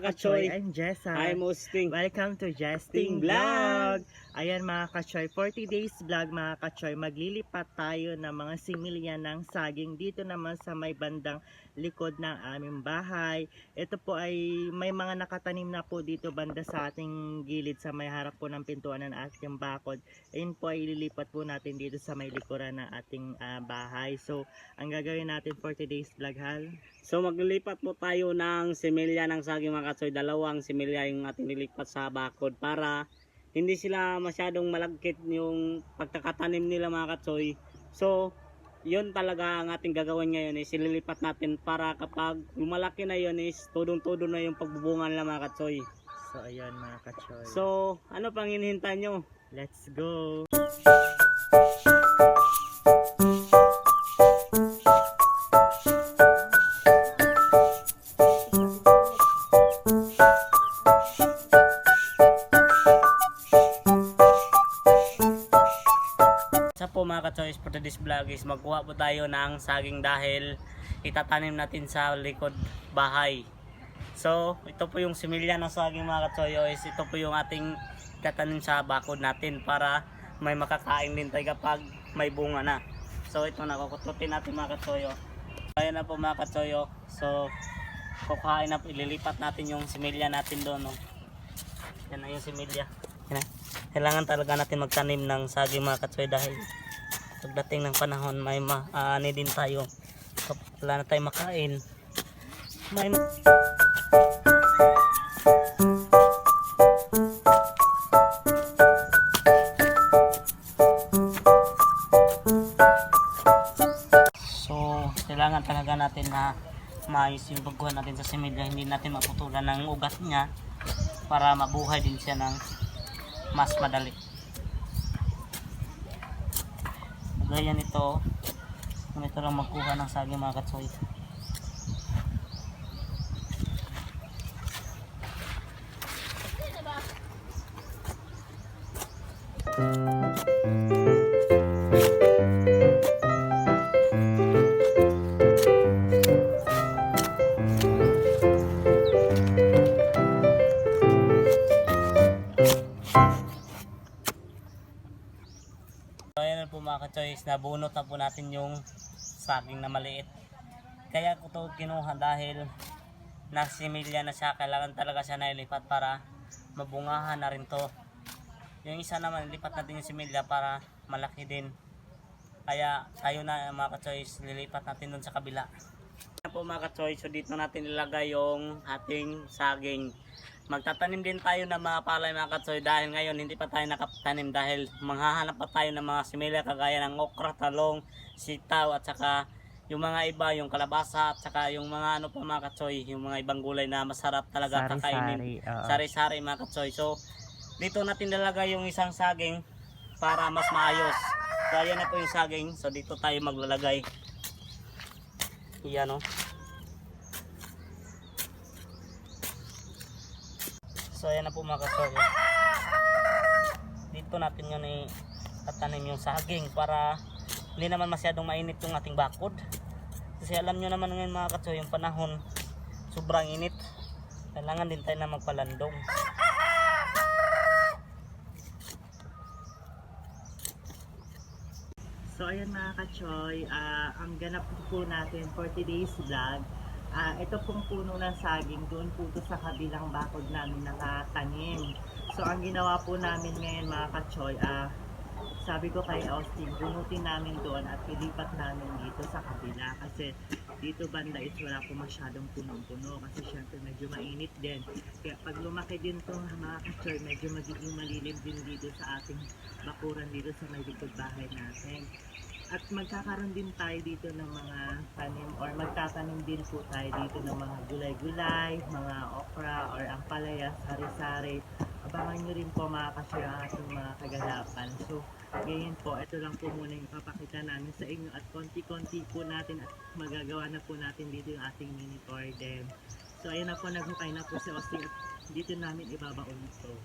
Kachoy. I'm Jessa. I'm hosting. Welcome to Jesting Vlog. Ayan mga Kachoy, 40 days vlog mga Kachoy. Maglilipat tayo ng mga similya ng saging dito naman sa may bandang likod ng aming bahay. Ito po ay may mga nakatanim na po dito banda sa ating gilid sa may harap po ng pintuan ng ating bakod. Ayun po ay ililipat po natin dito sa may likuran ng ating bahay. So ang gagawin natin 40 days vlog, Hal. So maglilipat po tayo ng similya ng saging mga Kachoy. Dalawang similya yung ating nilipat sa bakod para hindi sila masyadong malagkit yung pagkakatanim nila mga Kachoy. So yun talaga ang ating gagawin ngayon is ililipat natin para kapag lumalaki na yun is tudong-tudo na yung pagbubunga nila mga Kachoy. So ayan mga Kachoy. So ano pang hinihintay nyo? Let's go! Sa po mga Kachoy, for today's vlog is magkuha po tayo ng saging dahil itatanim natin sa likod bahay. So ito po yung similya ng saging mga Kachoy, is ito po yung ating itatanim sa bakod natin para may makakain din tayo kapag may bunga na. So ito na, kukututin natin mga Kachoy. Ayan na po mga Kachoy. So kukuhain na po, ililipat natin yung similya natin doon. Yan na yung similya. Yan na. Kailangan talaga natin magtanim ng saging mga Kachoy dahil pagdating ng panahon may maani din tayo. Kapag wala na tayo makain, may so kailangan talaga natin na maayos yung pagkuha natin sa similya, hindi natin maputulan ng ugat niya para mabuhay din siya ng mas madali. Gaya nito, ganito lang magkuha ng saging mga Kachoy. Ayan po mga Kachoy, nabunot na po natin yung saging na maliit. Kaya ko ito kinuha dahil nasimilya na siya, kailangan talaga siya nailipat para mabungahan na rin to. Yung isa naman, ilipat natin yung similya para malaki din. Kaya tayo na mga Kachoy, lilipat natin dun sa kabila. Ayan po mga Kachoy, so dito natin ilagay yung ating saging. Magtatanim din tayo ng mga palay mga Kachoy dahil ngayon hindi pa tayo nakatanim dahil manghahanap pa tayo ng mga similya kagaya ng okra, talong, sitaw at saka yung mga iba, yung kalabasa at saka yung mga ano pa mga Kachoy, yung mga ibang gulay na masarap talaga kakainin. Sari-sari mga Kachoy. So dito natin nilagay yung isang saging para mas maayos. So ayan na po yung saging. So dito tayo maglalagay. Iyan o. So ayan na po mga Kachoy. Dito natin yun tatanim yung saging para hindi naman masyadong mainit yung ating bakod. Kasi alam nyo naman ngayon mga Kachoy, yung panahon sobrang init. Kailangan din tayo na magpalandong. So ayan mga Kachoy, ang ganap po natin 40 days vlog. Ito pong puno ng saging doon po to sa kabilang bakod namin nakatanim. So ang ginawa po namin ngayon mga Kachoy, sabi ko kay Austin, bunutin namin doon at ilipat namin dito sa kabila kasi dito banda is wala po masyadong punong-puno kasi syempre medyo mainit din. Kaya pag lumaki din to mga Kachoy, medyo magiging malilim din dito sa ating bakuran dito sa may likod bahay natin. At magkakaroon din tayo dito ng mga tanim or magtatanim din po tayo dito ng mga gulay-gulay, mga okra or ang palaya, sari-sari. Abangan nyo rin po mga Kachoy ang ating mga kagalapan. So ngayon po, ito lang po muna yung papakita namin sa inyo at konti-konti po natin at magagawa na po natin dito yung ating mini garden. So ayun na po, naghukay na po si Austin at dito namin ibabaon ito.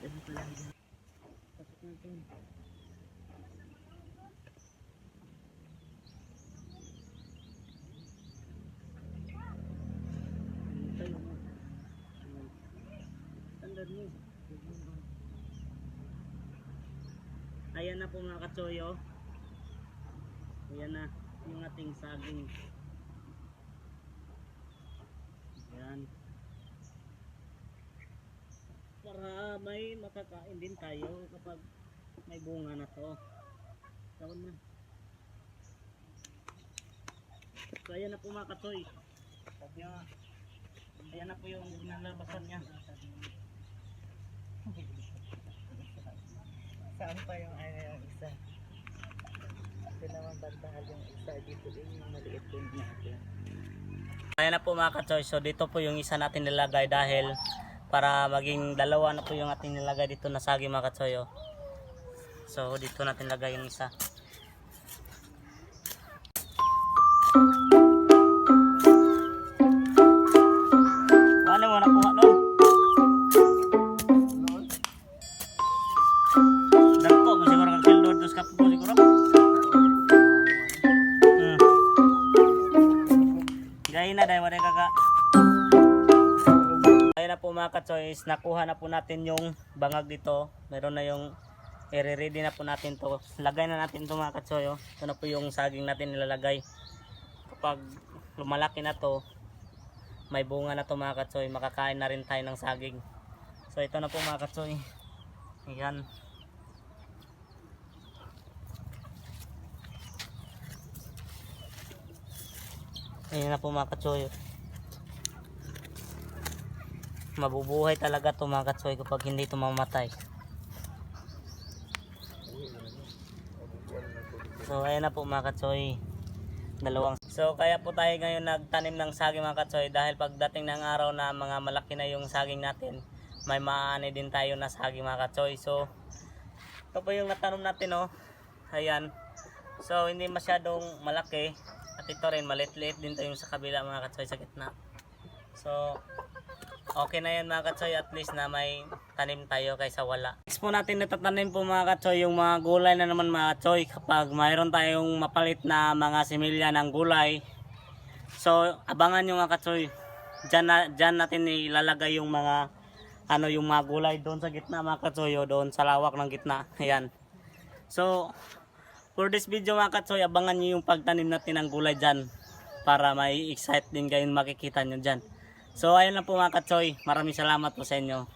Ano pala yan? Pasok natin. Ayan na po mga katsoy, oh. Ayan na yung ating saging. Ayan. Para may makakain din tayo kapag may bunga na to. Taon na. So ayan na po mga katsoy. Ayan na po yung nalabasan niya. Saan pa yung yung isa? Ito naman bantahan yung isa dito din yung maliit din natin. Ayan na po mga katsoy. So dito po yung isa natin nilagay dahil para maging dalawa na po yung ating nilagay dito na saging mga katsoy, oh. So dito natin lagay yung isa. Ano mo nakuha nun? Dagko mo siguro kang kildor dos ka po siguro. Gaya na dahil wala kaka. Ayun na po mga katsoys, nakuha na po natin yung bangag dito. Meron na yung i-ready na po natin to. Lagay na natin to mga katsoy, oh. Ito na po yung saging natin nilalagay. Kapag lumalaki na to, may bunga na to mga katsoy, makakain na rin tayo ng saging. So ito na po mga katsoy. Ayan. Ayan na po mga katsoy. Mabubuhay talaga to mga katsoy kapag hindi to mamatay. So ayan na po mga katsoy. So kaya po tayo ngayon nagtanim ng saging mga katsoy dahil pagdating ng araw na mga malaki na yung saging natin, may maaani din tayo na saging mga katsoy. So ito po yung natanom natin, oh. Ayan. So hindi masyadong malaki at ito rin maliit-liit din tayo sa kabila mga katsoy sa gitna. So okay na yan mga katsoy, at least na may tanim tayo kaysa wala. Next po natin natatanim po mga katsoy yung mga gulay na naman mga katsoy. Kapag mayroon tayong mapalit na mga similya ng gulay, so abangan nyo mga katsoy. Dyan natin ilalagay yung mga yung mga gulay doon sa gitna mga katsoy, o doon sa lawak ng gitna. Ayan. So for this video mga katsoy, abangan nyo yung pagtanim natin ng gulay dyan para may excite din kayo makikita nyo dyan. So ayun lang po mga katsoy, maraming salamat po sa inyo.